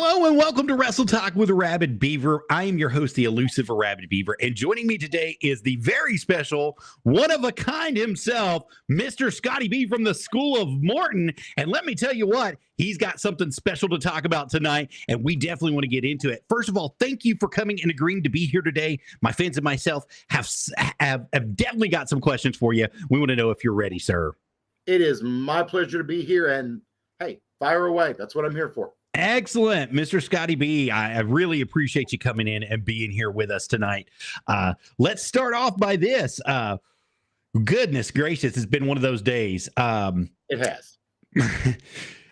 Hello and welcome to Wrestle Talk with Arabbidb3aver. I am your host, the elusive Arabbidb3aver, and joining me today is the very special, one-of-a-kind himself, Mr. Scotty B from the School of Morton. And let me tell you what, he's got something special to talk about tonight, and we definitely want to get into it. First of all, thank you for coming and agreeing to be here today. My fans and myself have definitely got some questions for you. We want to know if you're ready, sir. It is my pleasure to be here, and hey, fire away. That's what I'm here for. Excellent, Mr. Scotty B. I really appreciate you coming in and being here with us tonight. Let's start off by this. Goodness gracious, it's been one of those days. It has.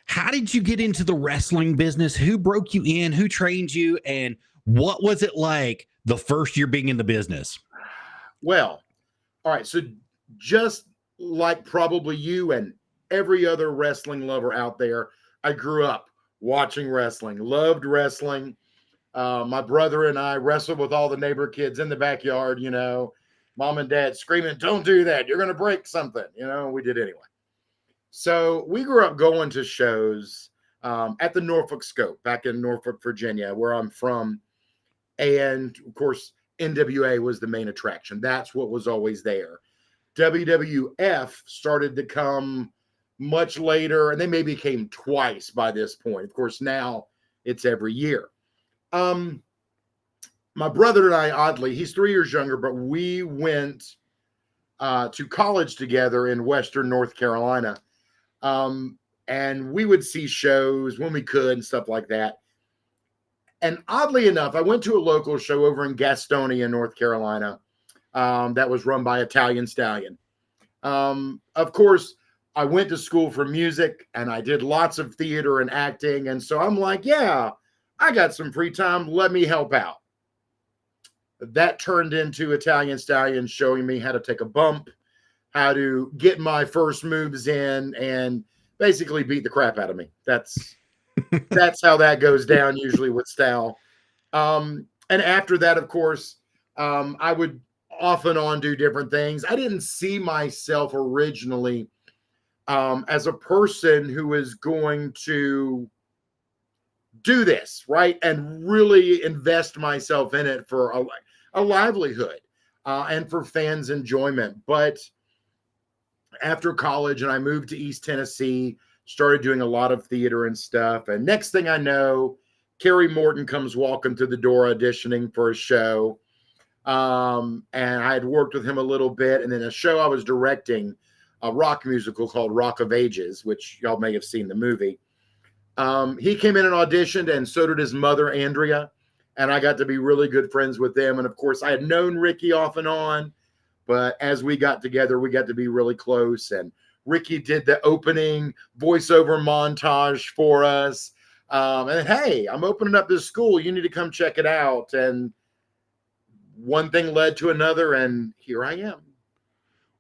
How did you get into the wrestling business? Who broke you in? Who trained you? And what was it like the first year being in the business? Well, all right. So just like probably you and every other wrestling lover out there, I grew up watching wrestling, loved wrestling. My brother and I wrestled with all the neighbor kids in the backyard, you know, mom and dad screaming, "Don't do that. You're going to break something." You know, we did anyway. So we grew up going to shows at the Norfolk Scope back in Norfolk, Virginia, where I'm from. And of course, NWA was the main attraction. That's what was always there. WWF started to come much later, and they maybe came twice by this point. Of course, now it's every year. My brother and I, oddly, he's 3 years younger, but we went to college together in Western North Carolina. And we would see shows when we could and stuff like that. And oddly enough, I went to a local show over in Gastonia, North Carolina, that was run by Italian Stallion. Of course, I went to school for music and I did lots of theater and acting. And so I'm like, yeah, I got some free time. Let me help out. That turned into Italian Stallion showing me how to take a bump, how to get my first moves in, and basically beat the crap out of me. That's how that goes down usually with style. And after that, of course, I would off and on do different things. I didn't see myself originally as a person who is going to do this, right? And really invest myself in it for a livelihood and for fans' enjoyment. But after college, and I moved to East Tennessee, started doing a lot of theater and stuff. And next thing I know, Kerry Morton comes walking through the door auditioning for a show. And I had worked with him a little bit. And then a show I was directing, a rock musical called Rock of Ages, which y'all may have seen the movie. He came in and auditioned, and so did his mother, Andrea. And I got to be really good friends with them. And of course, I had known Ricky off and on, but as we got together, we got to be really close. And Ricky did the opening voiceover montage for us. And hey, I'm opening up this school. You need to come check it out. And one thing led to another, and here I am.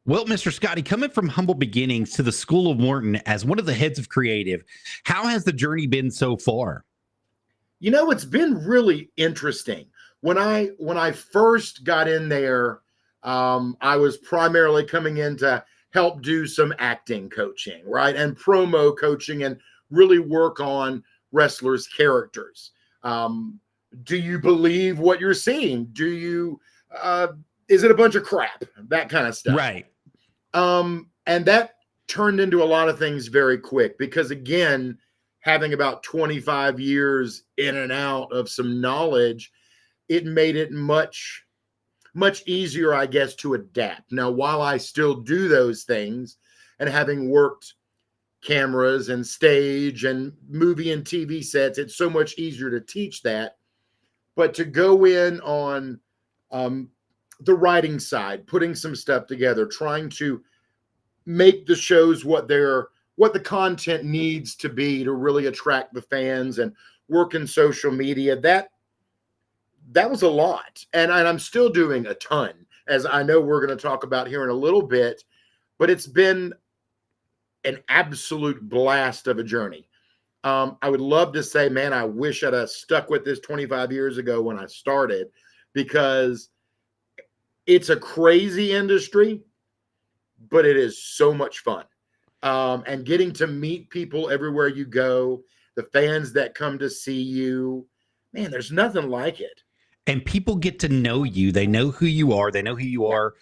Well, Mr. Scotty, coming from humble beginnings to the School of Morton as one of the heads of creative, how has the journey been so far? You know, it's been really interesting. When I first got in there, I was primarily coming in to help do some acting coaching, right? And promo coaching and really work on wrestlers' characters. Do you believe what you're seeing? Do you, is it a bunch of crap? That kind of stuff. Right. And that turned into a lot of things very quick because, again, having about 25 years in and out of some knowledge, it made it much easier, I guess, to adapt. Now, while I still do those things, and having worked cameras and stage and movie and TV sets, it's so much easier to teach that. But to go in on the writing side, putting some stuff together, trying to make the shows what the content needs to be to really attract the fans and work in social media, that was a lot. And I'm still doing a ton, as I know we're going to talk about here in a little bit, but it's been an absolute blast of a journey. I would love to say, man, I wish I'd have stuck with this 25 years ago when I started, because it's a crazy industry, but it is so much fun. And getting to meet people everywhere you go. the fans that come to see you. Man, there's nothing like it. And people get to know you. They know who you are. They know who you are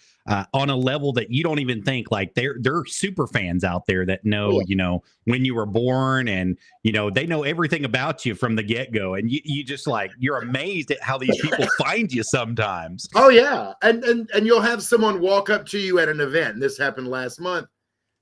on a level that you don't even think. Like they're super fans out there that know, when you were born, and they know everything about you from the get go. And you just you're amazed at how these people find you sometimes. Oh yeah, and you'll have someone walk up to you at an event. This happened last month.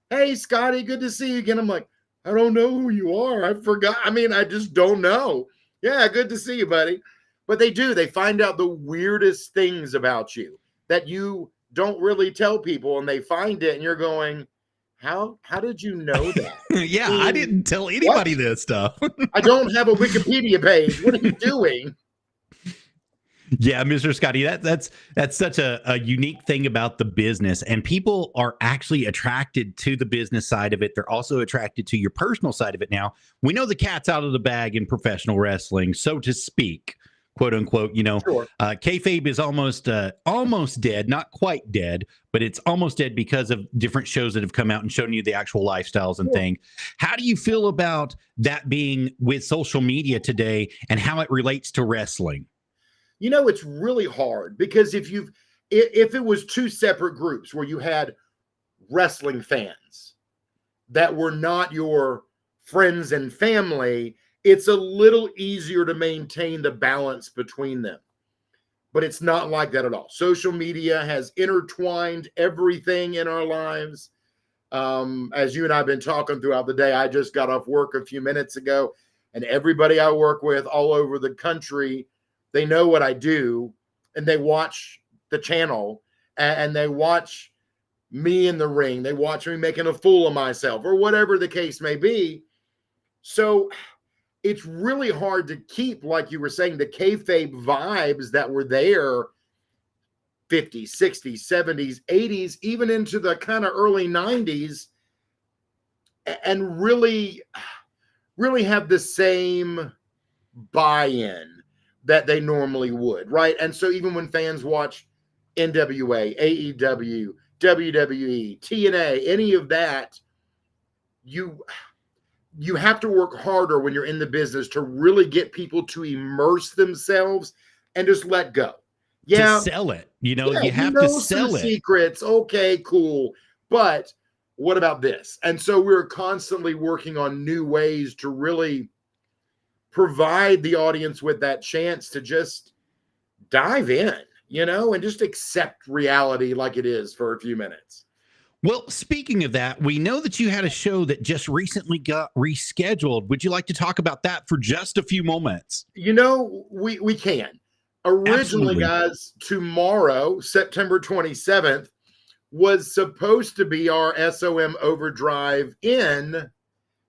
Hey, Scotty, good to see you again. I'm like, I don't know who you are. I forgot. I mean, I just don't know. Yeah, good to see you, buddy. But they do. They find out the weirdest things about you that you don't really tell people, and they find it, and you're going, how did you know that? Yeah, I didn't tell anybody this stuff. I don't have a Wikipedia page. What are you doing? Yeah, Mr. Scotty, that's such a unique thing about the business, and people are actually attracted to the business side of it. They're also attracted to your personal side of it. Now, we know the cat's out of the bag in professional wrestling, so to speak, quote unquote. Sure. Kayfabe is almost dead, not quite dead, but it's almost dead because of different shows that have come out and shown you the actual lifestyles and things. How do you feel about that being with social media today and how it relates to wrestling? It's really hard because if it was two separate groups where you had wrestling fans that were not your friends and family, it's a little easier to maintain the balance between them. But it's not like that at all. Social media has intertwined everything in our lives. As you and I have been talking throughout the day, I just got off work a few minutes ago, and everybody I work with all over the country, they know what I do, and they watch the channel, and they watch me in the ring. They watch me making a fool of myself, or whatever the case may be. So it's really hard to keep, like you were saying, the kayfabe vibes that were there 50s, 60s, 70s, 80s, even into the kind of early 90s, and really have the same buy-in that they normally would, right? And so even when fans watch NWA, AEW, WWE, TNA, any of that, you have to work harder when you're in the business to really get people to immerse themselves and just let go. Yeah, to sell it. You have to sell it. Secrets. Okay, cool. But what about this? And so we're constantly working on new ways to really provide the audience with that chance to just dive in, and just accept reality like it is for a few minutes. Well, speaking of that, we know that you had a show that just recently got rescheduled. Would you like to talk about that for just a few moments? We can. Originally, guys, tomorrow, September 27th, was supposed to be our SOM Overdrive in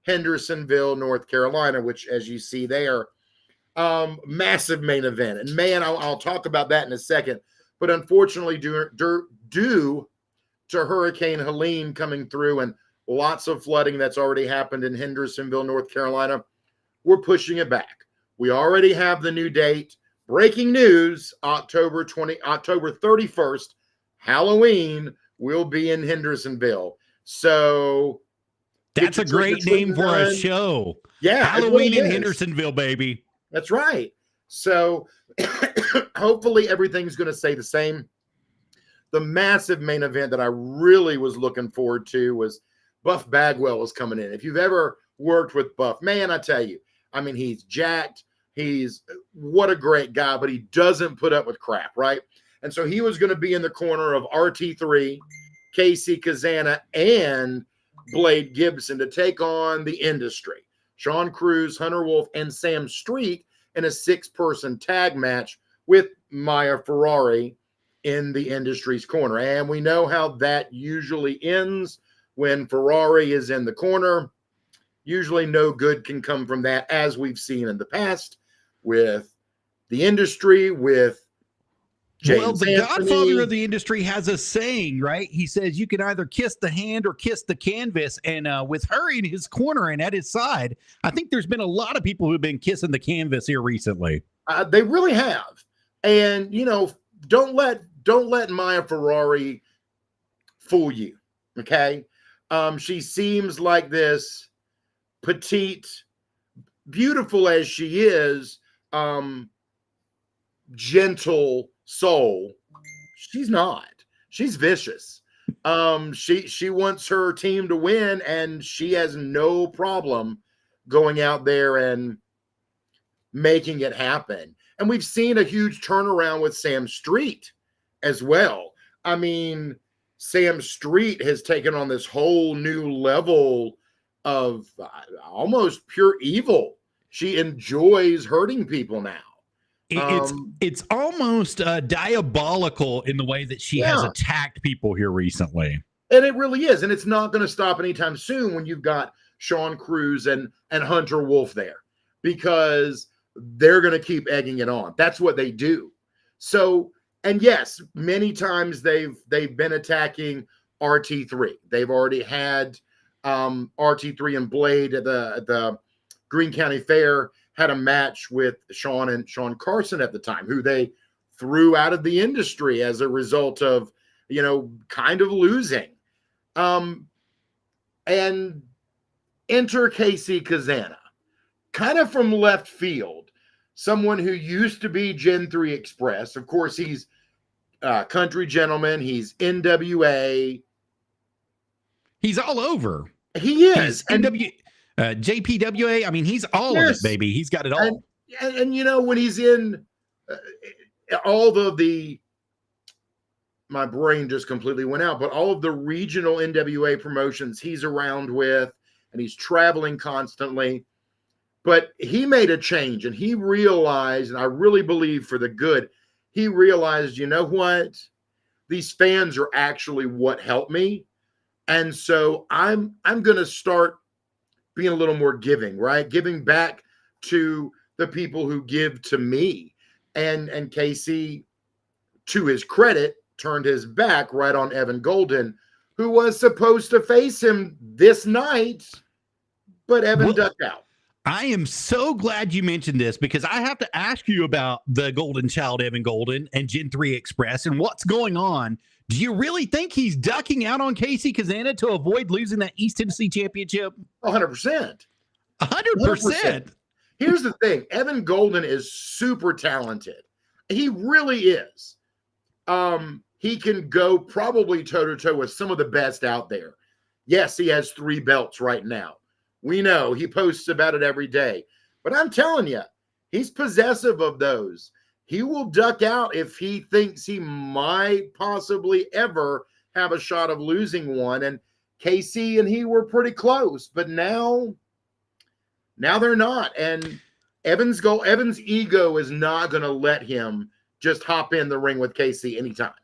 Hendersonville, North Carolina, which, as you see there, massive main event. And man, I'll talk about that in a second. But unfortunately, due to Hurricane Helene coming through and lots of flooding that's already happened in Hendersonville, North Carolina, we're pushing it back. We already have the new date. Breaking news, October 31st, Halloween, will be in Hendersonville. So that's a great name for a show. Yeah. Halloween in Hendersonville, baby. That's right. So hopefully everything's going to stay the same. The massive main event that I really was looking forward to was Buff Bagwell was coming in. If you've ever worked with Buff, man, I tell you, I mean, he's jacked. What a great guy, but he doesn't put up with crap, right? And so he was going to be in the corner of RT3, Casey Kazana, and Blade Gibson to take on the Industry. Sean Cruz, Hunter Wolf, and Sam Street in a 6-person tag match with Maya Ferrari in the Industry's corner. And we know how that usually ends when Ferrari is in the corner. Usually no good can come from that, as we've seen in the past with the Industry, with James the Anthony. Godfather of the Industry has a saying, right? He says you can either kiss the hand or kiss the canvas. And with her in his corner and at his side, I think there's been a lot of people who've been kissing the canvas here recently. They really have. And, don't let Maya Ferrari fool you, okay? She seems like this petite, beautiful as she is, gentle soul, she's not. She's vicious. She wants her team to win, and she has no problem going out there and making it happen. And we've seen a huge turnaround with Sam Street as well. I mean, Sam Street has taken on this whole new level of almost pure evil. She enjoys hurting people now. It's almost diabolical in the way that she has attacked people here recently. And it really is. And it's not going to stop anytime soon when you've got Sean Cruz and Hunter Wolf there, because they're going to keep egging it on. That's what they do. So, and yes, many times they've been attacking RT3. They've already had RT3 and Blade at the Greene County Fair had a match with Sean and Sean Carson at the time, who they threw out of the industry as a result of, kind of losing. And enter Casey Kazana, kind of from left field, someone who used to be Gen 3 Express. Of course, he's Country Gentleman. He's NWA. He's all over. He is. JPWA. I mean, he's all of it, baby. He's got it all. And when he's in all of my brain just completely went out, but all of the regional NWA promotions he's around with, and he's traveling constantly. But he made a change, and he realized, and I really believe for the good, he realized, you know what? These fans are actually what helped me. And so I'm going to start being a little more giving, right? Giving back to the people who give to me. And Casey, to his credit, turned his back right on Evan Golden, who was supposed to face him this night, but Evan ducked out. I am so glad you mentioned this, because I have to ask you about the Golden Child, Evan Golden, and Gen 3 Express and what's going on. Do you really think he's ducking out on Casey Kazana to avoid losing that East Tennessee Championship? 100%. 100%. Here's the thing. Evan Golden is super talented. He really is. He can go probably toe-to-toe with some of the best out there. Yes, he has 3 belts right now. We know. He posts about it every day. But I'm telling you, he's possessive of those. He will duck out if he thinks he might possibly ever have a shot of losing one. And Casey and he were pretty close, but now they're not. And Evan's ego is not going to let him just hop in the ring with Casey anytime.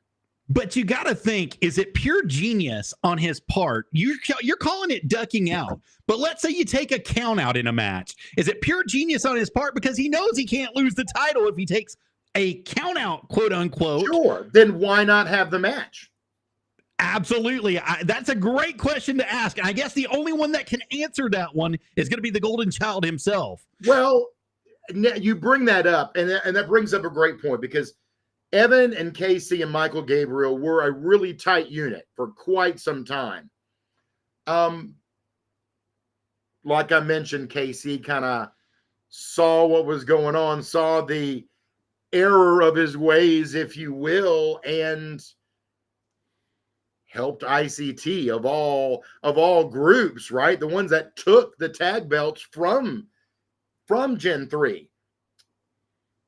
But you got to think, is it pure genius on his part? You're calling it ducking out. But let's say you take a count out in a match. Is it pure genius on his part because he knows he can't lose the title if he takes a count out, quote unquote? Sure. Then why not have the match? Absolutely. That's a great question to ask. And I guess the only one that can answer that one is going to be the Golden Child himself. Well, you bring that up, and that brings up a great point, because Evan and Casey and Michael Gabriel were a really tight unit for quite some time. Like I mentioned, Casey kind of saw what was going on, saw the error of his ways, if you will, and helped ICT of all groups, right? The ones that took the tag belts from Gen 3.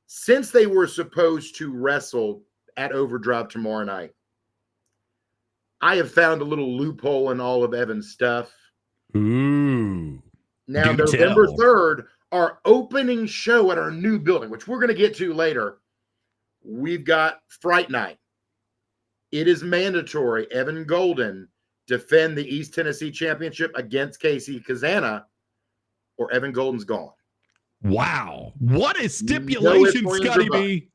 Since they were supposed to wrestle at Overdrive tomorrow night, I have found a little loophole in all of Evan's stuff. Ooh. Now, November 3rd, our opening show at our new building, which we're going to get to later, we've got Fright Night. It is mandatory Evan Golden defend the East Tennessee Championship against Casey Kazana, or Evan Golden's gone. Wow. What a stipulation, Scotty B.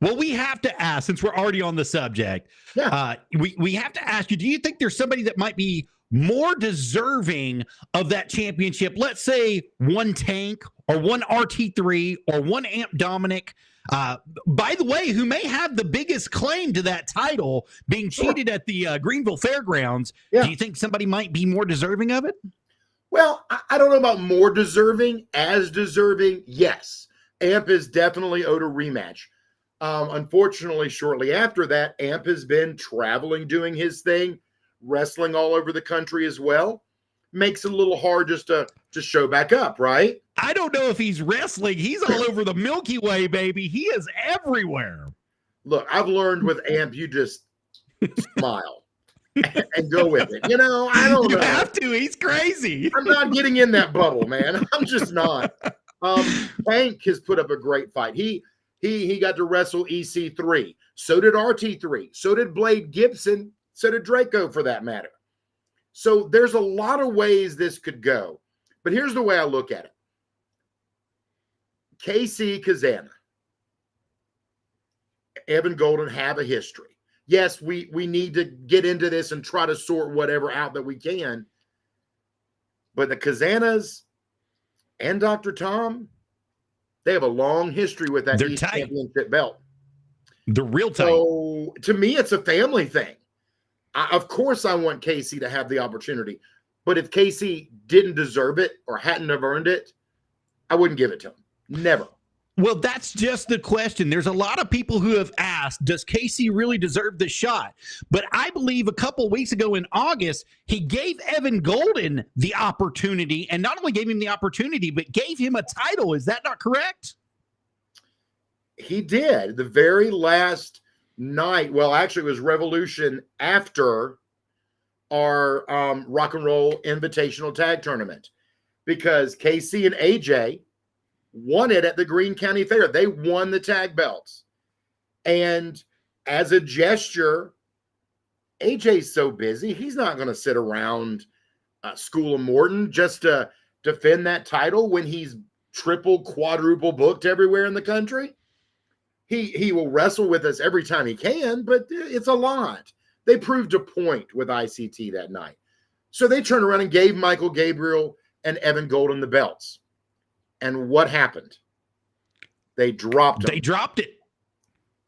Well, we have to ask, since we're already on the subject, we have to ask you, do you think there's somebody that might be more deserving of that championship? Let's say one Tank or one RT3 or one Amp Dominic, by the way, who may have the biggest claim to that title, being cheated at the Greenville Fairgrounds. Yeah. Do you think somebody might be more deserving of it? Well, I don't know about more deserving. As deserving, yes. Amp is definitely owed a rematch. Unfortunately, shortly after that, Amp has been traveling, doing his thing, wrestling all over the country as well. Makes it a little hard just to show back up, right? I don't know if he's wrestling. He's all over the Milky Way, baby. He is everywhere. Look, I've learned with Amp, you just smile and go with it. You know, I don't know. You have to. He's crazy. I'm not getting in that bubble, man. I'm just not. Tank has put up a great fight. He got to wrestle EC3. So did RT3. So did Blade Gibson. So did Draco, for that matter. So there's a lot of ways this could go. But here's the way I look at it. KC Kazana, Evan Golden have a history. Yes, we need to get into this and try to sort whatever out that we can. But the Kazanas and Dr. Tom, they have a long history with that East Championship belt. They're real tight. So to me, it's a family thing. Of course, I want KC to have the opportunity. But if KC didn't deserve it or hadn't have earned it, I wouldn't give it to him. Never. Well, that's just the question. There's a lot of people who have asked, does Casey really deserve the shot? But I believe a couple of weeks ago in August, he gave Evan Golden the opportunity, and not only gave him the opportunity, but gave him a title. Is that not correct? He did. The very last night, well, actually, it was Revolution after our Rock and Roll Invitational Tag Tournament, because KC and AJ won it at the Greene County Fair. They won the tag belts. And as a gesture, AJ's so busy, he's not going to sit around School of Morton just to defend that title when he's triple, quadruple booked everywhere in the country. He will wrestle with us every time he can, but it's a lot. They proved a point with ICT that night. So they turned around and gave Michael Gabriel and Evan Golden the belts. And what happened? They dropped them. They dropped it.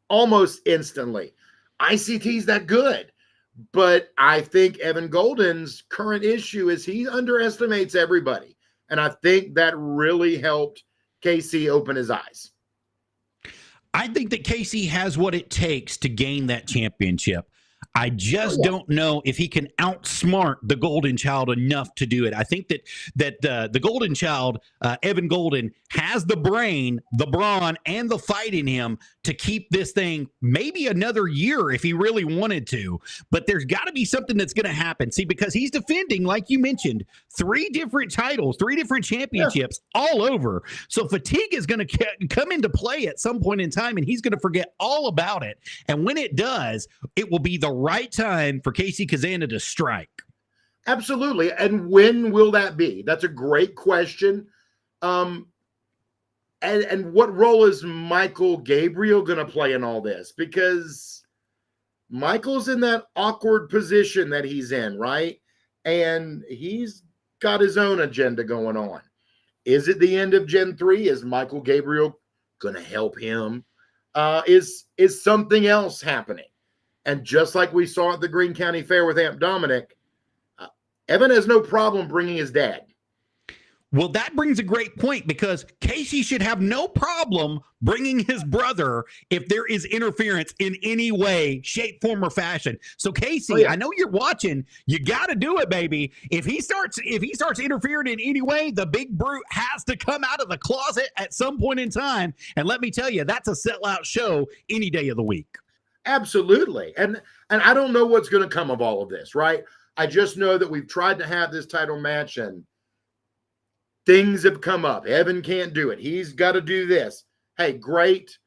Almost instantly. ICT's that good. But I think Evan Golden's current issue is he underestimates everybody. And I think that really helped KC open his eyes. I think that Casey has what it takes to gain that championship. I just don't know if he can outsmart the Golden Child enough to do it. I think that the Golden Child, Evan Golden, has the brain, the brawn, and the fight in him to keep this thing maybe another year if he really wanted to. But there's got to be something that's going to happen. See, because he's defending, like you mentioned, 3 different titles, 3 different championships all over. So fatigue is going to come into play at some point in time, and he's going to forget all about it. And when it does, it will be the right time for Casey Kazana to strike. Absolutely. And when will that be? That's a great question. And what role is Michael Gabriel going to play in all this? Because Michael's in that awkward position that he's in, right? And he's got his own agenda going on. Is it the end of Gen 3? Is Michael Gabriel going to help him? Is something else happening? And just like we saw at the Greene County Fair with Amp Dominic, Evan has no problem bringing his dad. Well, that brings a great point, because Casey should have no problem bringing his brother if there is interference in any way, shape, form, or fashion. So, Casey, I know you're watching. You got to do it, baby. If he starts interfering in any way, the big brute has to come out of the closet at some point in time. And let me tell you, that's a sellout show any day of the week. Absolutely. And I don't know what's going to come of all of this, right? I just know that we've tried to have this title match and things have come up. Evan can't do it. He's got to do this. Hey, great.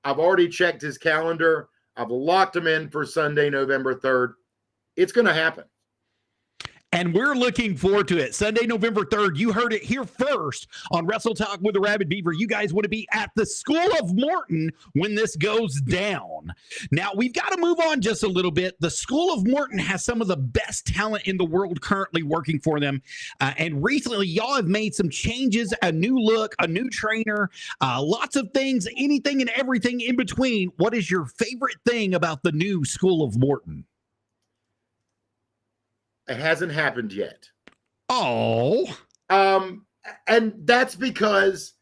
I've already checked his calendar. I've locked him in for Sunday, November 3rd. It's going to happen. And we're looking forward to it. Sunday, November 3rd. You heard it here first on Wrestle Talk with the Arabbidb3aver. You guys want to be at the School of Morton when this goes down. Now, we've got to move on just a little bit. The School of Morton has some of the best talent in the world currently working for them. And recently, y'all have made some changes, a new look, a new trainer, lots of things, anything and everything in between. What is your favorite thing about the new School of Morton? It hasn't happened yet. Oh. And that's because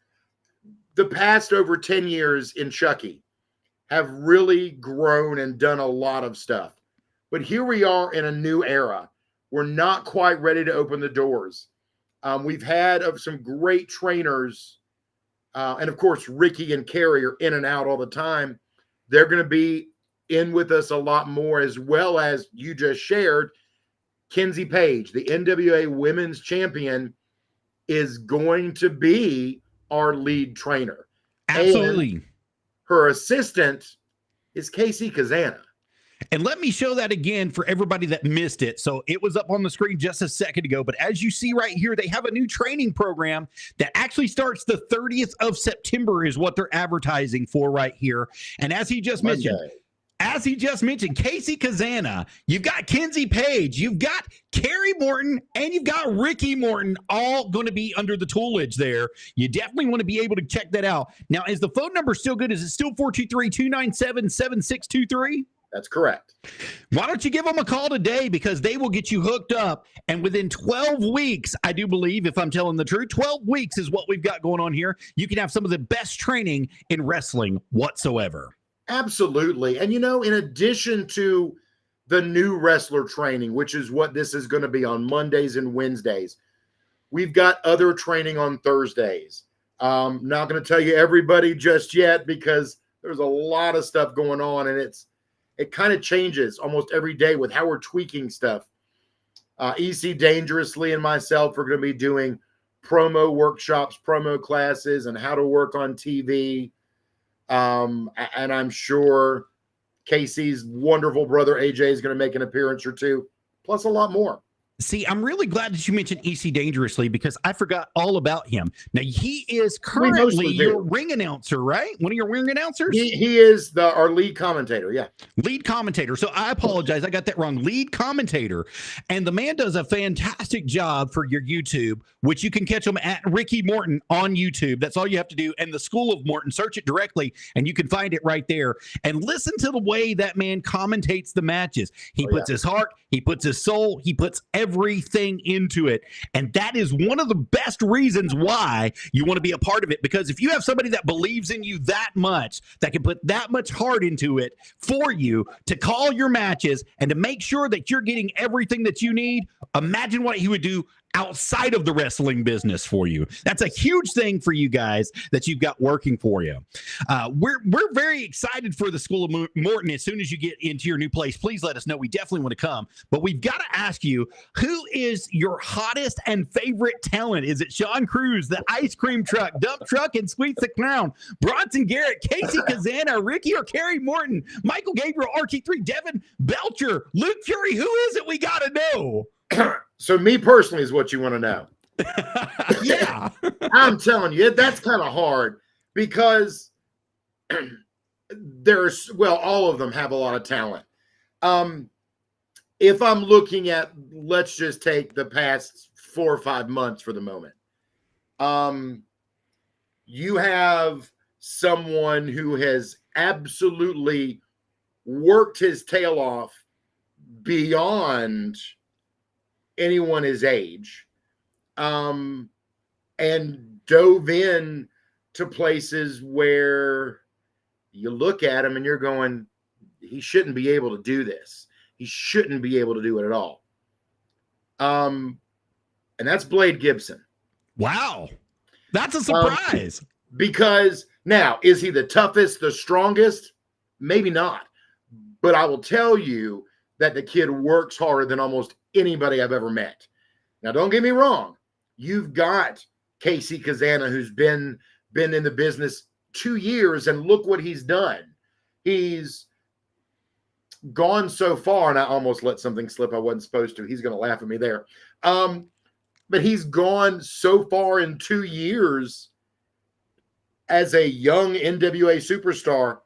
the past over 10 years in Chucky have really grown and done a lot of stuff. But here we are in a new era. We're not quite ready to open the doors. We've had some great trainers. And of course, Ricky and Carrie are in and out all the time. They're going to be in with us a lot more, as well as you just shared. Kenzie Page, the NWA Women's Champion, is going to be our lead trainer. Absolutely. And her assistant is Casey Kazana. And let me show that again for everybody that missed it. So it was up on the screen just a second ago, but as you see right here, they have a new training program that actually starts the 30th of September is what they're advertising for right here. And as he just mentioned, Casey Kazana, you've got Kenzie Page, you've got Carrie Morton, and you've got Ricky Morton, all going to be under the toolage there. You definitely want to be able to check that out. Now, is the phone number still good? Is it still 423-297-7623? That's correct. Why don't you give them a call today, because they will get you hooked up. And within 12 weeks, I do believe, if I'm telling the truth, 12 weeks is what we've got going on here. You can have some of the best training in wrestling whatsoever. Absolutely. And, in addition to the new wrestler training, which is what this is going to be on Mondays and Wednesdays, we've got other training on Thursdays. Not going to tell you everybody just yet, because there's a lot of stuff going on, and it kind of changes almost every day with how we're tweaking stuff. EC Dangerously and myself are going to be doing promo workshops, promo classes, and how to work on TV. And I'm sure Casey's wonderful brother AJ is going to make an appearance or two, plus a lot more. See, I'm really glad that you mentioned EC Dangerously, because I forgot all about him. Now, he is currently your ring announcer, right? One of your ring announcers? He is our lead commentator, yeah. Lead commentator. So I apologize. I got that wrong. Lead commentator. And the man does a fantastic job for your YouTube, which you can catch him at Ricky Morton on YouTube. That's all you have to do. And the School of Morton, search it directly, and you can find it right there. And listen to the way that man commentates the matches. He puts his heart, he puts his soul, he puts everything into it. And that is one of the best reasons why you want to be a part of it, because if you have somebody that believes in you that much, that can put that much heart into it for you to call your matches and to make sure that you're getting everything that you need, imagine what he would do outside of the wrestling business for you. That's a huge thing for you guys that you've got working for you. We're very excited for the School of Morton. As soon as you get into your new place, please let us know. We definitely want to come. But we've got to ask you, who is your hottest and favorite talent? Is it Sean Cruz, the Ice Cream Truck, Dump Truck, and Squeaks the Clown, Bronson Garrett, Casey Kazana, Ricky or Carrie Morton, Michael Gabriel, RT3, Devin Belcher, Luke Fury? Who is it we got to know? So me personally is what you want to know. Yeah. I'm telling you, that's kind of hard, because all of them have a lot of talent. If I'm looking at, let's just take the past 4 or 5 months for the moment. You have someone who has absolutely worked his tail off beyond anyone his age, and dove in to places where you look at him and you're going, he shouldn't be able to do this. He shouldn't be able to do it at all. And that's Blade Gibson. Wow. That's a surprise. Because now, is he the toughest, the strongest? Maybe not. But I will tell you that the kid works harder than almost anybody I've ever met. Now, don't get me wrong. You've got Casey Kazana, who's been in the business 2 years, and look what he's done. He's gone so far, and I almost let something slip I wasn't supposed to. He's going to laugh at me there. But he's gone so far in 2 years as a young NWA superstar.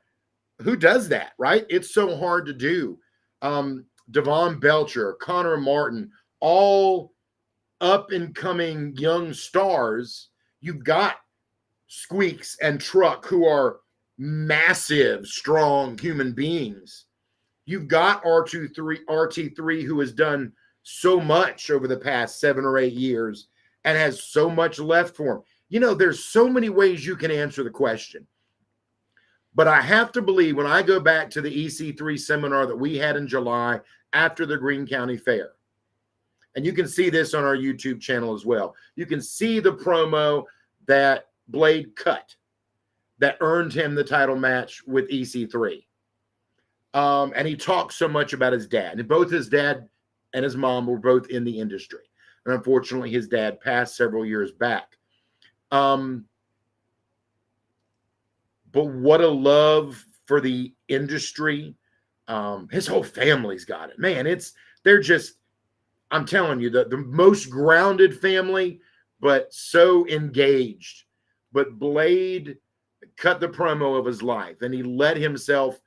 Who does that, right? It's so hard to do. Devon Belcher, Connor Martin, all up-and-coming young stars. You've got Squeaks and Truck, who are massive, strong human beings. You've got RT3, who has done so much over the past 7 or 8 years. and has so much left for him. You know, there's so many ways you can answer the question. But I have to believe, when I go back to the EC3 seminar that we had in July after the Greene County Fair, and you can see this on our YouTube channel as well. You can see the promo that Blade cut that earned him the title match with EC3. And he talked so much about his dad. And both his dad and his mom were both in the industry. And unfortunately, his dad passed several years back. But what a love for the industry. His whole family's got it. Man, they're just, I'm telling you, the most grounded family, but so engaged. But Blade cut the promo of his life, and he let himself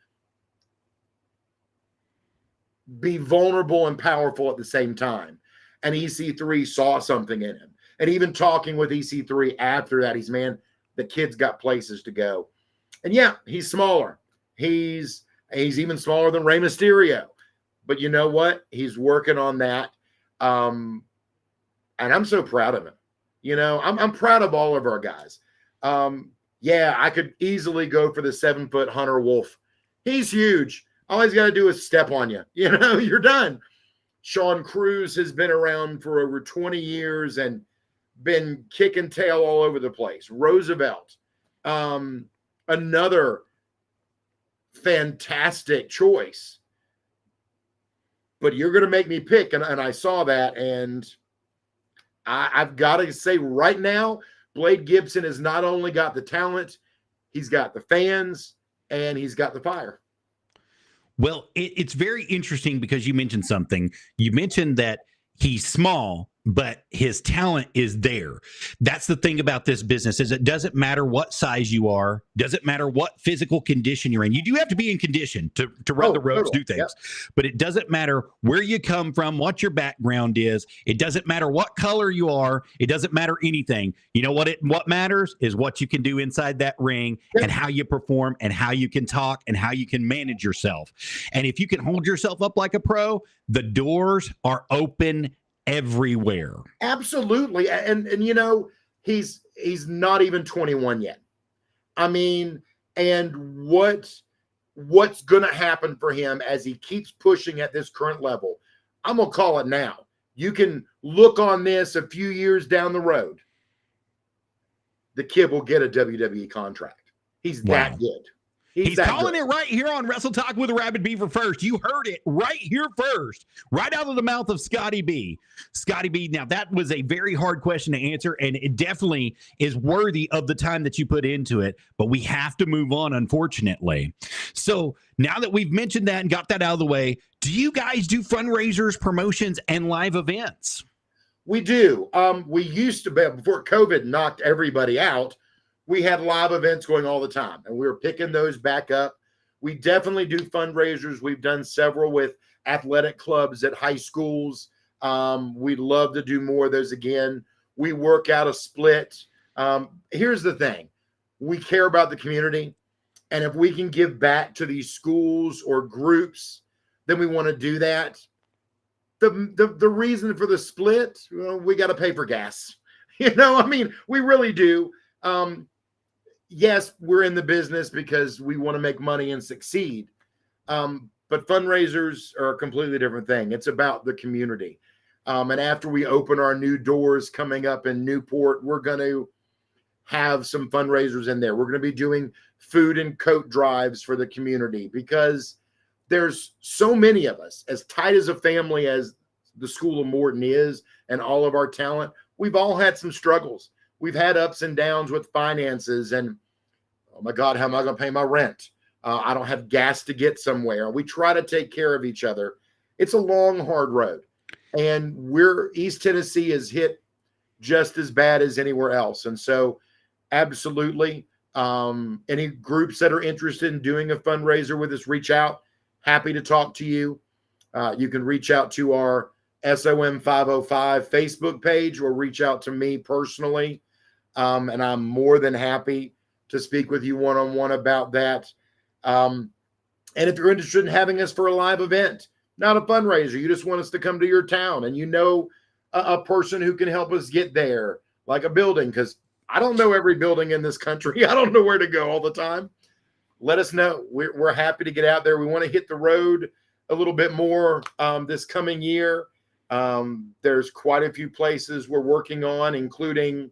be vulnerable and powerful at the same time. And EC3 saw something in him. And even talking with EC3 after that, man, the kid's got places to go. And yeah, he's smaller. He's even smaller than Rey Mysterio. But you know what? He's working on that. And I'm so proud of him. You know, I'm proud of all of our guys. Yeah, I could easily go for the 7-foot Hunter Wolf. He's huge. All he's got to do is step on you. You know, you're done. Sean Cruz has been around for over 20 years and been kicking tail all over the place. Roosevelt, another fantastic choice. But you're going to make me pick, and I saw that, and I've got to say right now, Blade Gibson has not only got the talent, he's got the fans, and he's got the fire. Well, it's very interesting because you mentioned something. You mentioned that he's small, but his talent is there. That's the thing about this business, is it doesn't matter what size you are, doesn't matter what physical condition you're in. You do have to be in condition to run the ropes, do things. Yep. But it doesn't matter where you come from, what your background is. It doesn't matter what color you are. It doesn't matter anything. You know what matters is what you can do inside that ring, yep, and how you perform and how you can talk and how you can manage yourself. And if you can hold yourself up like a pro, the doors are open everywhere. Absolutely. And you know, he's not even 21 yet. I mean, and what's going to happen for him as he keeps pushing at this current level? I'm going to call it now. You can look on this a few years down the road. The kid will get a WWE contract. He's that good. He's calling it right here on Wrestle Talk with Arabbidb3aver first. You heard it right here first, right out of the mouth of Scotty B. Scotty B, now that was a very hard question to answer, and it definitely is worthy of the time that you put into it, but we have to move on, unfortunately. So now that we've mentioned that and got that out of the way, do you guys do fundraisers, promotions, and live events? We do. We used to be, before COVID knocked everybody out, we had live events going all the time, and we were picking those back up. We definitely do fundraisers. We've done several with athletic clubs at high schools. We'd love to do more of those again. We work out a split. Here's the thing. We care about the community, and if we can give back to these schools or groups, then we want to do that. The reason for the split, well, we got to pay for gas. You know, I mean, we really do. Yes, we're in the business because we want to make money and succeed. But fundraisers are a completely different thing. It's about the community. And after we open our new doors coming up in Newport, we're going to have some fundraisers in there. We're going to be doing food and coat drives for the community because there's so many of us, as tight as a family as the School of Morton is and all of our talent. We've all had some struggles. We've had ups and downs with finances and, oh my God, how am I going to pay my rent? I don't have gas to get somewhere. We try to take care of each other. It's a long, hard road. And East Tennessee is hit just as bad as anywhere else. And so absolutely, any groups that are interested in doing a fundraiser with us, reach out. Happy to talk to you. You can reach out to our SOM 505 Facebook page or reach out to me personally. And I'm more than happy to speak with you one-on-one about that. And if you're interested in having us for a live event, not a fundraiser, you just want us to come to your town and you know a person who can help us get there, like a building, because I don't know every building in this country. I don't know where to go all the time. Let us know. We're happy to get out there. We want to hit the road a little bit more this coming year. There's quite a few places we're working on, including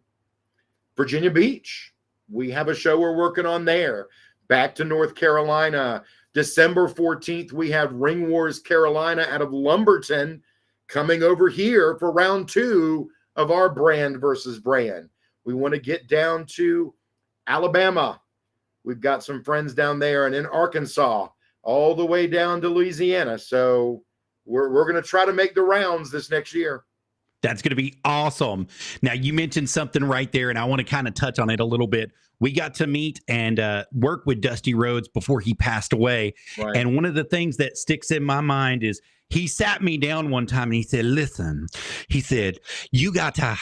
Virginia Beach. We have a show we're working on there. Back to North Carolina. December 14th, we have Ring Wars Carolina out of Lumberton coming over here for round 2 of our brand versus brand. We want to get down to Alabama. We've got some friends down there, and in Arkansas, all the way down to Louisiana. So we're going to try to make the rounds this next year. That's going to be awesome. Now, you mentioned something right there, and I want to kind of touch on it a little bit. We got to meet and work with Dusty Rhodes before he passed away. Right. And one of the things that sticks in my mind is he sat me down one time and he said, listen, he said, you got to,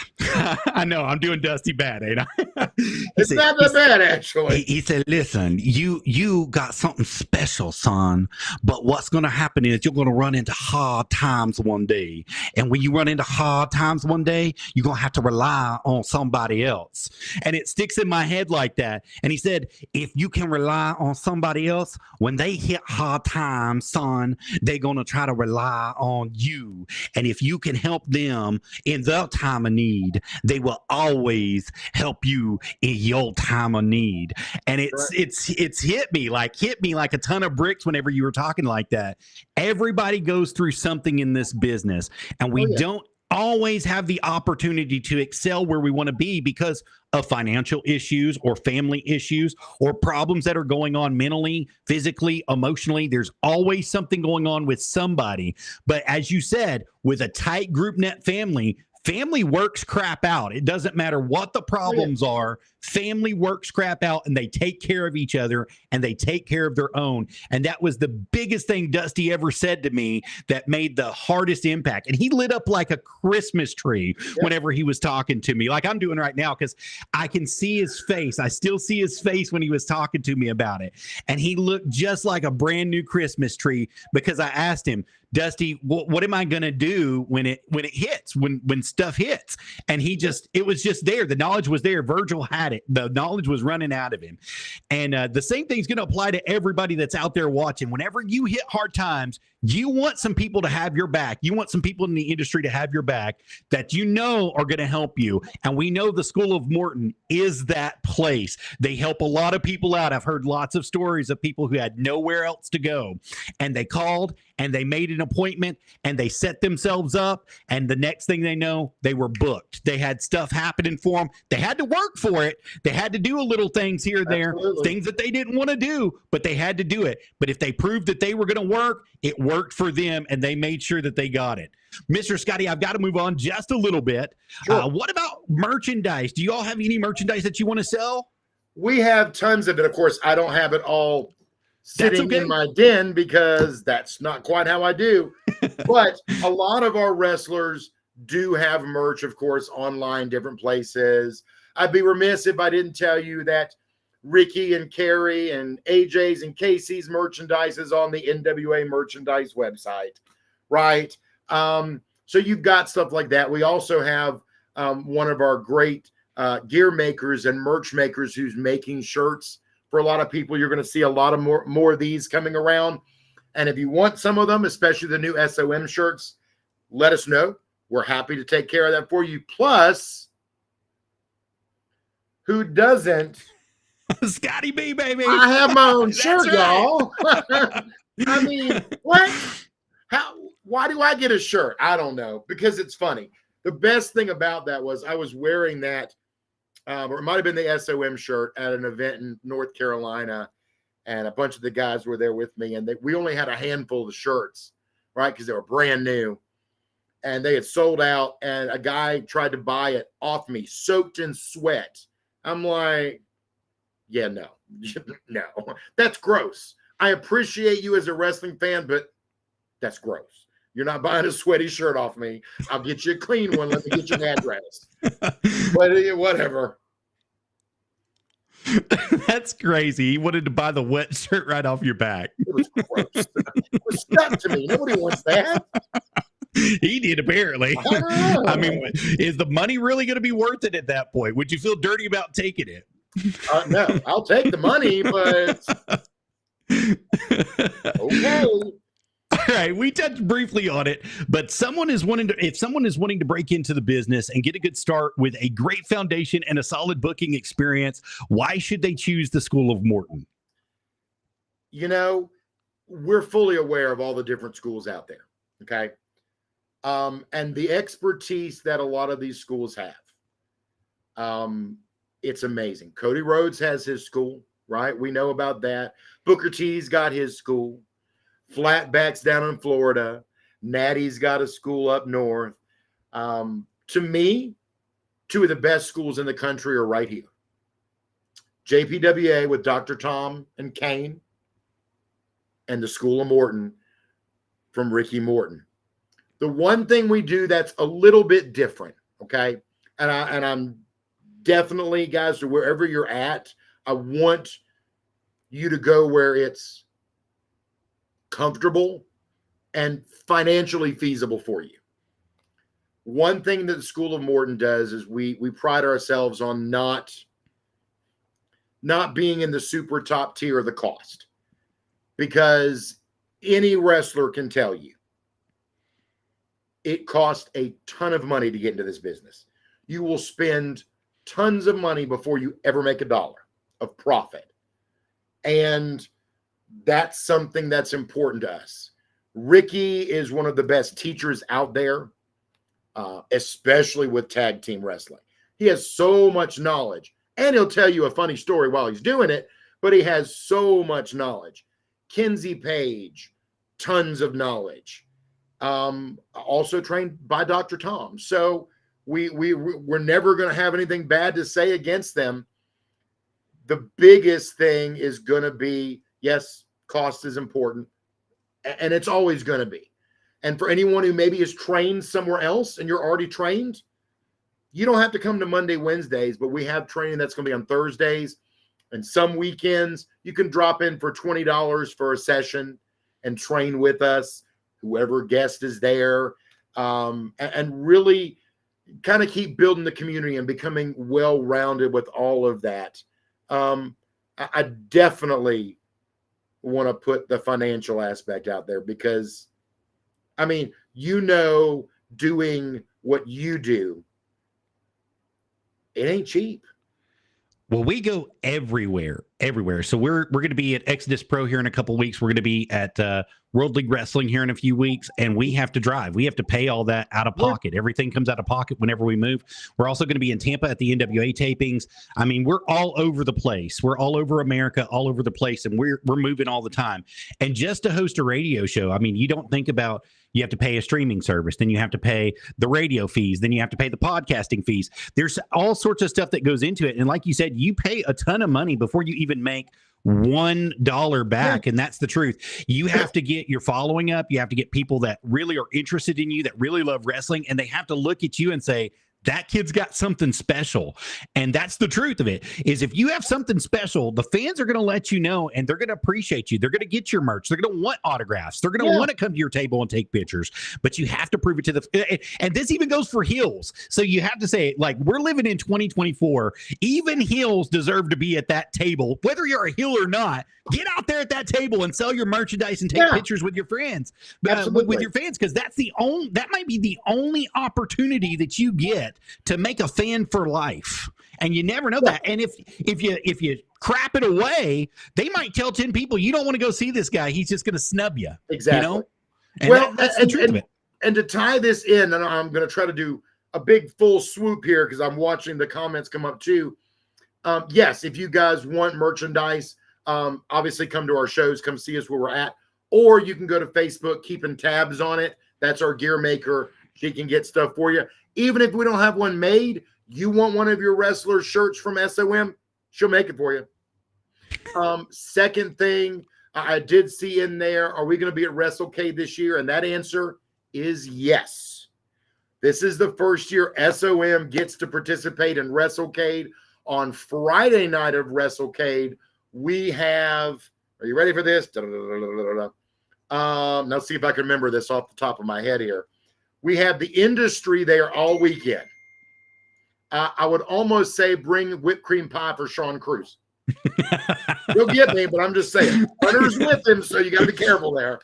I know I'm doing Dusty bad, ain't I? It's not that bad, actually. He said, listen, you got something special, son, but what's going to happen is you're going to run into hard times one day. And when you run into hard times one day, you're going to have to rely on somebody else. And it sticks in my head like that. And he said, if you can rely on somebody else, when they hit hard times, son, they're going to try to rely on you. And if you can help them in their time of need, they will always help you in your time of need. And it's hit me like a ton of bricks whenever you were talking like that. Everybody goes through something in this business, and we don't always have the opportunity to excel where we want to be because of financial issues or family issues or problems that are going on mentally, physically, emotionally. There's always something going on with somebody. But as you said, with a tight group net family works crap out. It doesn't matter what the problems are. Family works crap out, and they take care of each other, and they take care of their own. And that was the biggest thing Dusty ever said to me that made the hardest impact. And he lit up like a Christmas tree whenever he was talking to me, like I'm doing right now, because I can see his face. I still see his face when he was talking to me about it. And he looked just like a brand new Christmas tree, because I asked him, Dusty, what am I going to do when it hits, when stuff hits? And it was just there. The knowledge was there. Virgil had it. The knowledge was running out of him. And the same thing's going to apply to everybody that's out there watching. Whenever you hit hard times, you want some people to have your back. You want some people in the industry to have your back that you know are going to help you. And we know the School of Morton is that place. They help a lot of people out. I've heard lots of stories of people who had nowhere else to go, and they called and they made an appointment and they set themselves up. And the next thing they know, they were booked. They had stuff happening for them. They had to work for it. They had to do a little things here and there, things that they didn't want to do, but they had to do it. But if they proved that they were going to work, it worked for them, and they made sure that they got it. Mr. Scotty, I've got to move on just a little bit. Sure. What about merchandise? Do you all have any merchandise that you want to sell? We have tons of it. Of course, I don't have it all sitting in my den because that's not quite how I do. But a lot of our wrestlers do have merch, of course, online, different places. I'd be remiss if I didn't tell you that Ricky and Carrie and AJ's and Casey's merchandise is on the NWA merchandise website, right? So you've got stuff like that. We also have one of our great gear makers and merch makers who's making shirts for a lot of people. You're going to see a lot of more of these coming around. And if you want some of them, especially the new SOM shirts, let us know. We're happy to take care of that for you. Plus, who doesn't? Scotty B, baby. I have my own shirt, y'all. I mean, what? Why do I get a shirt? I don't know, because it's funny. The best thing about that was I was wearing that, or it might have been the SOM shirt at an event in North Carolina, and a bunch of the guys were there with me, and we only had a handful of shirts, right, because they were brand new, and they had sold out, and a guy tried to buy it off me, soaked in sweat. I'm like, yeah, no, no, that's gross. I appreciate you as a wrestling fan, but that's gross. You're not buying a sweaty shirt off me. I'll get you a clean one. Let me get you an address. But whatever. That's crazy. He wanted to buy the wet shirt right off your back. It was gross. It was stuck to me. Nobody wants that. He did, apparently. I mean, is the money really going to be worth it at that point? Would you feel dirty about taking it? No, I'll take the money, but okay. All right, we touched briefly on it, but if someone is wanting to break into the business and get a good start with a great foundation and a solid booking experience, why should they choose the School of Morton? You know, we're fully aware of all the different schools out there. Okay. And the expertise that a lot of these schools have. It's amazing. Cody Rhodes has his school, right? We know about that. Booker T's got his school. Flatbacks down in Florida. Natty's got a school up north. To me, two of the best schools in the country are right here. JPWA with Dr. Tom and Kane, and the School of Morton from Ricky Morton. The one thing we do that's a little bit different, okay? And I'm definitely, guys, wherever you're at, I want you to go where it's comfortable and financially feasible for you. One thing that the School of Morton does is we pride ourselves on not being in the super top tier of the cost, because any wrestler can tell you it costs a ton of money to get into this business. You will spend tons of money before you ever make $1 of profit. And that's something that's important to us. Ricky is one of the best teachers out there, especially with tag team wrestling. He has so much knowledge, and he'll tell you a funny story while he's doing it, but he has so much knowledge. Kenzie Page, tons of knowledge. Also trained by Dr. Tom. So we're never going to have anything bad to say against them. The biggest thing is going to be, yes, cost is important, and it's always going to be. And for anyone who maybe is trained somewhere else and you're already trained, you don't have to come to Monday, Wednesdays, but we have training that's going to be on Thursdays, and some weekends you can drop in for $20 for a session and train with us, whoever guest is there, and really kind of keep building the community and becoming well-rounded with all of that. I definitely want to put the financial aspect out there, because, I mean, doing what you do, it ain't cheap. Well, we go everywhere. So we're going to be at Exodus Pro here in a couple of weeks. We're going to be at World League Wrestling here in a few weeks, and we have to drive. We have to pay all that out of pocket. Yeah. Everything comes out of pocket whenever we move. We're also going to be in Tampa at the NWA tapings. I mean, we're all over the place. We're all over America, all over the place, and we're moving all the time. And just to host a radio show, I mean, you don't think about, you have to pay a streaming service, then you have to pay the radio fees, then you have to pay the podcasting fees. There's all sorts of stuff that goes into it. And like you said, you pay a ton of money before you even make $1 back. Yeah. And that's the truth. You have to get your following up. You have to get people that really are interested in you, that really love wrestling, and they have to look at you and say, that kid's got something special. And that's the truth of it, is if you have something special, the fans are going to let you know, and they're going to appreciate you. They're going to get your merch. They're going to want autographs. They're going to want to come to your table and take pictures, but you have to prove it to the, and this even goes for heels. So you have to say, like, we're living in 2024. Even heels deserve to be at that table, whether you're a heel or not. Get out there at that table and sell your merchandise and take pictures with your friends, with your fans, because that might be the only opportunity that you get to make a fan for life. And you never know that. And if you crap it away, they might tell 10 people, you don't want to go see this guy. He's just going to snub you. Exactly. You know? And that's the truth of it. And to tie this in, and I'm going to try to do a big full swoop here because I'm watching the comments come up too. Yes, if you guys want merchandise, obviously come to our shows, come see us where we're at, or you can go to Facebook, keeping tabs on it. That's our gear maker. She can get stuff for you. Even if we don't have one made, you want one of your wrestlers' shirts from SOM, she'll make it for you. Second thing, I did see in there, are we going to be at WrestleCade this year? And that answer is yes. This is the first year SOM gets to participate in WrestleCade. On Friday night of WrestleCade, we have, are you ready for this? Now see if I can remember this off the top of my head here. We have the industry there all weekend. I would almost say bring whipped cream pie for Sean Cruz. He'll get me, but I'm just saying. Hunter's with him, so you got to be careful there.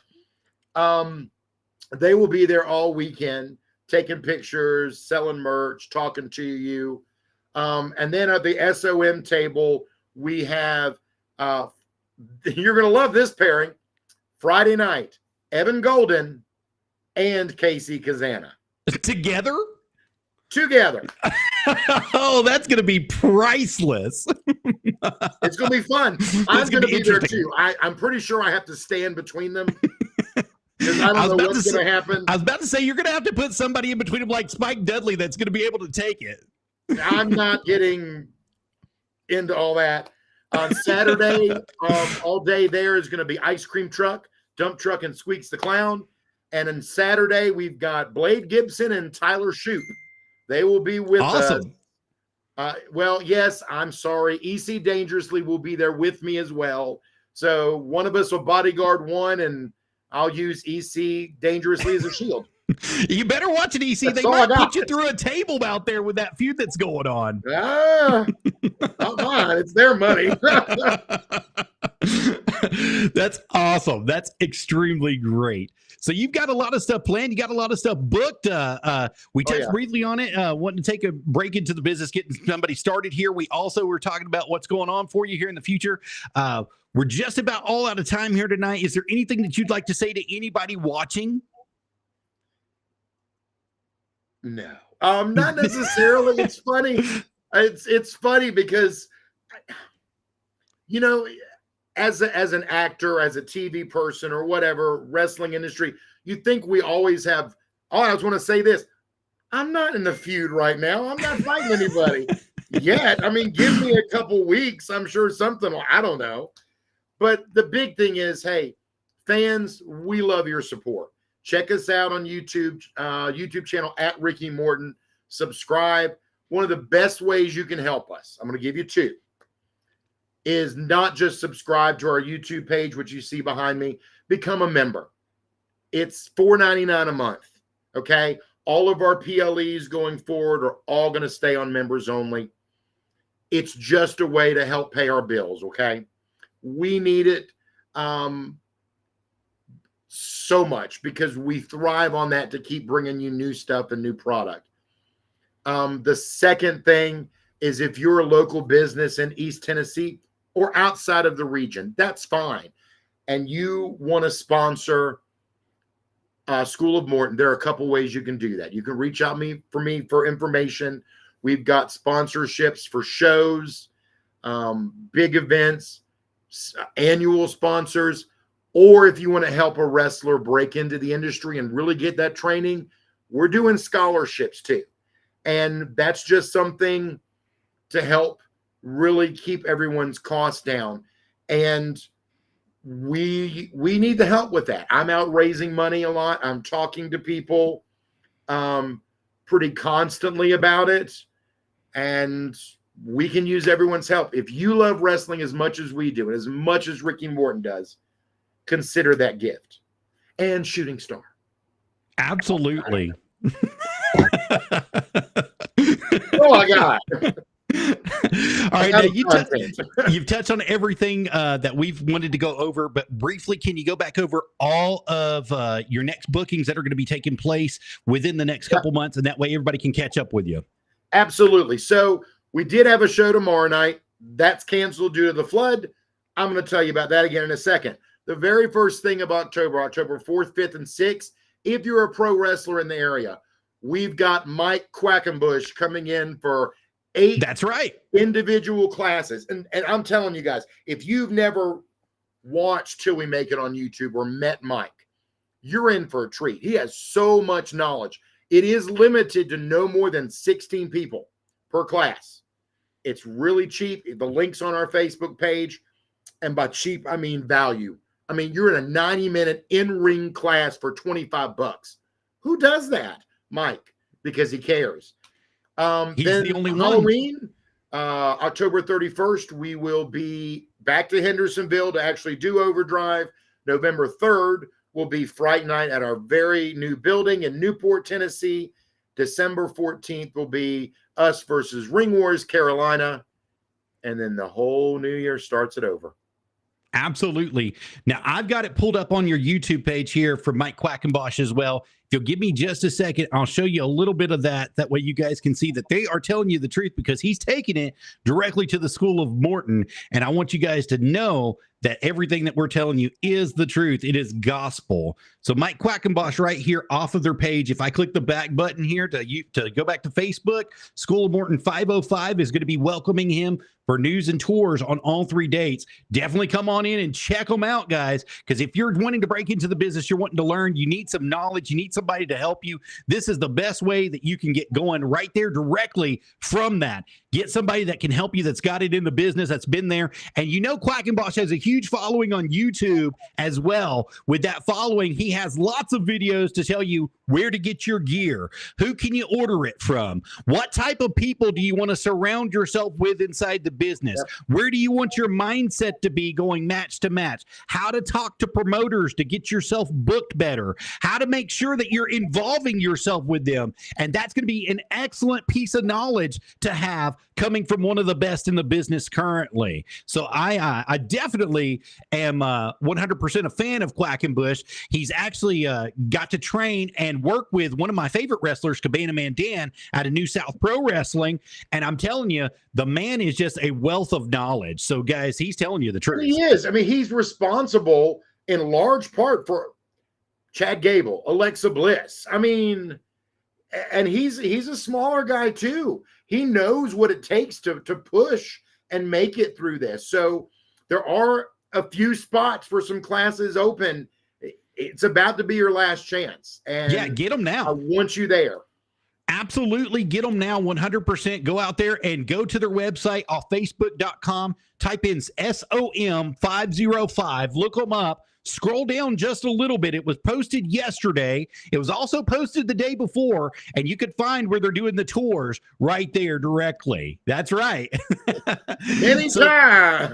They will be there all weekend, taking pictures, selling merch, talking to you. And then at the SOM table, we have, you're going to love this pairing, Friday night, Evan Golden and Casey Kazana. Together? Together. Oh, that's going to be priceless. It's going to be fun. I'm going to be there too. I'm pretty sure I have to stand between them. Because I don't know what's going to happen. I was about to say, you're going to have to put somebody in between them like Spike Dudley that's going to be able to take it. I'm not getting into all that. On Saturday, all day there is going to be Ice Cream Truck, Dump Truck, and Squeaks the Clown. And on Saturday, we've got Blade Gibson and Tyler Shoup. They will be with us. Well, yes, I'm sorry. EC Dangerously will be there with me as well. So one of us will bodyguard one, and I'll use EC Dangerously as a shield. You better watch it, EC. That's they might put you through a table out there with that feud that's going on. Not mine. It's their money. That's awesome. That's extremely great. So you've got a lot of stuff planned. You got a lot of stuff booked. We touched briefly on it. Wanting to take a break into the business, getting somebody started here. We also were talking about what's going on for you here in the future. We're just about all out of time here tonight. Is there anything that you'd like to say to anybody watching? No, not necessarily. It's funny. It's funny because, you know, as an actor, as a TV person or whatever, wrestling industry, you think we always have, I just want to say this. I'm not in the feud right now. I'm not fighting anybody yet. I mean, give me a couple weeks. I'm sure something, I don't know. But the big thing is, hey, fans, we love your support. Check us out on YouTube channel at Ricky Morton. Subscribe. One of the best ways you can help us, I'm going to give you two, is not just subscribe to our YouTube page, which you see behind me. Become a member. It's $4.99 a month, okay? All of our PLEs going forward are all going to stay on members only. It's just a way to help pay our bills, okay? We need it so much because we thrive on that to keep bringing you new stuff and new product. The second thing is if you're a local business in East Tennessee or outside of the region, that's fine. And you want to sponsor School of Morton, there are a couple ways you can do that. You can reach out for information. We've got sponsorships for shows, big events, annual sponsors, or if you want to help a wrestler break into the industry and really get that training, we're doing scholarships too. And that's just something to help really keep everyone's costs down. And we need the help with that. I'm out raising money a lot. I'm talking to people pretty constantly about it. And we can use everyone's help. If you love wrestling as much as we do, and as much as Ricky Morton does, consider that gift. And Shooting Star. Absolutely. Oh my God. All right, now you've touched on everything that we've wanted to go over, but briefly, can you go back over all of your next bookings that are going to be taking place within the next couple months, and that way everybody can catch up with you? Absolutely. So we did have a show tomorrow night. That's canceled due to the flood. I'm going to tell you about that again in a second. The very first thing of October 4th, 5th, and 6th, if you're a pro wrestler in the area, we've got Mike Quackenbush coming in for 8 That's right. individual classes. And I'm telling you guys, if you've never watched Till We Make It on YouTube or met Mike, you're in for a treat. He has so much knowledge. It is limited to no more than 16 people per class. It's really cheap. The link's on our Facebook page. And by cheap, I mean value. I mean, you're in a 90-minute in-ring class for $25. Who does that? Mike, because he cares. He's then the only Halloween, October 31st, we will be back to Hendersonville to actually do Overdrive. November 3rd, will be Fright Night at our very new building in Newport, Tennessee. December 14th will be us versus Ring Wars Carolina. And then the whole new year starts it over. Absolutely. Now, I've got it pulled up on your YouTube page here for Mike Quackenboss as well. If you'll give me just a second, I'll show you a little bit of that. That way you guys can see that they are telling you the truth, because he's taking it directly to the School of Morton. And I want you guys to know that everything that we're telling you is the truth. It is gospel. So Mike Quackenboss right here off of their page. If I click the back button here to go back to Facebook, School of Morton 505 is going to be welcoming him for news and tours on all 3 dates. Definitely come on in and check them out, guys, because if you're wanting to break into the business, you're wanting to learn, you need some knowledge, you need somebody to help you, this is the best way that you can get going right there directly from that. Get somebody that can help you, that's got it in the business, that's been there. And you know Quackenboss has a huge following on YouTube as well. With that following, he has lots of videos to tell you where to get your gear, who can you order it from, what type of people do you want to surround yourself with inside the business, where do you want your mindset to be going match to match, how to talk to promoters to get yourself booked better, how to make sure that you're involving yourself with them. And that's going to be an excellent piece of knowledge to have coming from one of the best in the business currently. So I definitely am 100% a fan of Quackenbush. He's actually got to train and work with one of my favorite wrestlers, Cabana Man Dan, out of New South Pro Wrestling. And I'm telling you, the man is just a wealth of knowledge. So, guys, he's telling you the truth. He is. I mean, he's responsible in large part for Chad Gable, Alexa Bliss. I mean, and he's a smaller guy too. He knows what it takes to push and make it through this. So there are a few spots for some classes open. It's about to be your last chance. And yeah, get them now. I want you there. Absolutely. Get them now. 100%. Go out there and go to their website off facebook.com. Type in SOM505. Look them up. Scroll down just a little bit. It was posted yesterday. It was also posted the day before, and you could find where they're doing the tours right there directly. That's right. Anytime.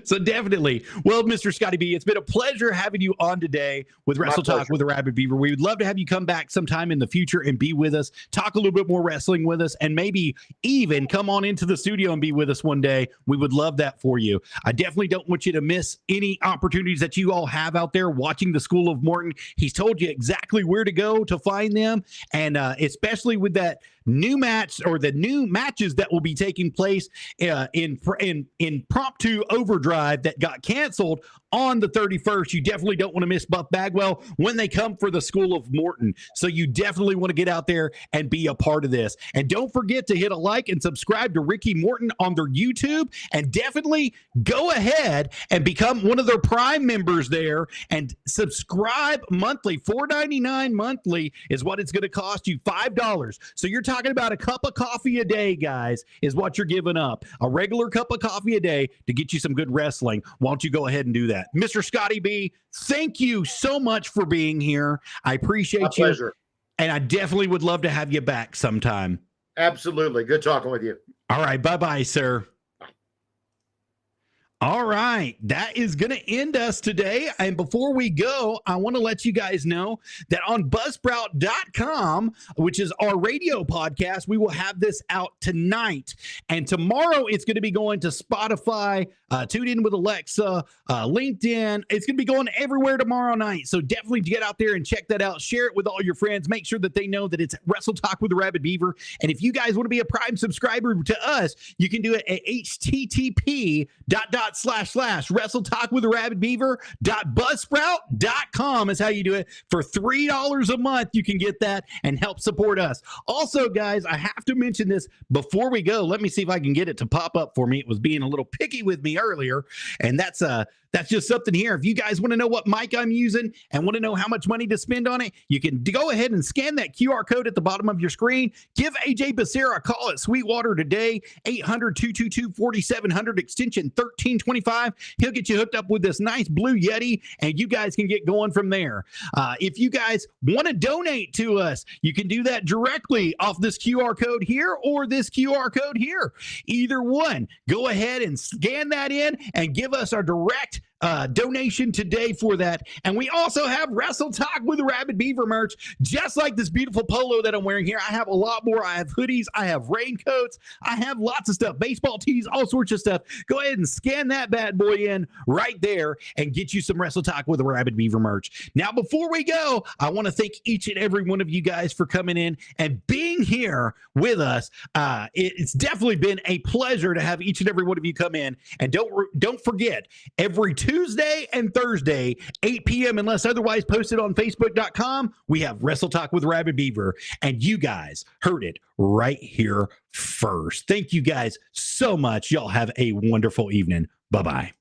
So definitely. Well, Mr. Scotty B, it's been a pleasure having you on today with Wrestle Talk with Arabbidb3aver. We would love to have you come back sometime in the future and be with us, talk a little bit more wrestling with us, and maybe even come on into the studio and be with us one day. We would love that for you. I definitely don't want you to miss any opportunities that you all have out there watching the School of Morton. He's told you exactly where to go to find them, and especially with that new match or the new matches that will be taking place in impromptu overdrive that got canceled on the 31st. You definitely don't want to miss Buff Bagwell when they come for the School of Morton. So you definitely want to get out there and be a part of this. And don't forget to hit a like and subscribe to Ricky Morton on their YouTube, and definitely go ahead and become one of their Prime members there and subscribe monthly. $4.99 monthly is what it's going to cost you. $5. So you're talking about a cup of coffee a day, guys, is what you're giving up. A regular cup of coffee a day to get you some good wrestling. Why don't you go ahead and do that? Mr. Scotty B, thank you so much for being here. I appreciate you. Pleasure. And I definitely would love to have you back sometime. Absolutely. Good talking with you. All right. Bye-bye, sir. All right, that is going to end us today. And before we go, I want to let you guys know that on buzzsprout.com, which is our radio podcast, we will have this out tonight. And tomorrow it's going to be going to Spotify, Tune In with Alexa, LinkedIn. It's going to be going everywhere tomorrow night. So definitely get out there and check that out. Share it with all your friends. Make sure that they know that it's Wrestle Talk with Arabbidb3aver. And if you guys want to be a Prime subscriber to us, you can do it at http://WrestleTalkWithArabbidb3aver.buzzsprout.com is how you do it. For $3 a month, you can get that and help support us. Also, guys, I have to mention this before we go. Let me see if I can get it to pop up for me. It was being a little picky with me earlier, and that's just something here. If you guys want to know what mic I'm using and want to know how much money to spend on it, you can go ahead and scan that QR code at the bottom of your screen. Give AJ Becerra a call at Sweetwater today, 800-222-4700, extension 1325. He'll get you hooked up with this nice blue Yeti, and you guys can get going from there. If you guys want to donate to us, you can do that directly off this QR code here or this QR code here. Either one. Go ahead and scan that in and give us our direct donation today for that. And we also have Wrestle Talk with Arabbidb3aver merch, just like this beautiful polo that I'm wearing here. I have a lot more. I have hoodies, I have raincoats, I have lots of stuff, baseball tees, all sorts of stuff. Go ahead and scan that bad boy in right there and get you some Wrestle Talk with Arabbidb3aver merch. Now, before we go, I want to thank each and every one of you guys for coming in and being here with us. It's definitely been a pleasure to have each and every one of you come in. And don't forget, every Tuesday and Thursday, 8 p.m., unless otherwise posted on Facebook.com, we have Wrestle Talk with Arabbidb3aver. And you guys heard it right here first. Thank you guys so much. Y'all have a wonderful evening. Bye-bye.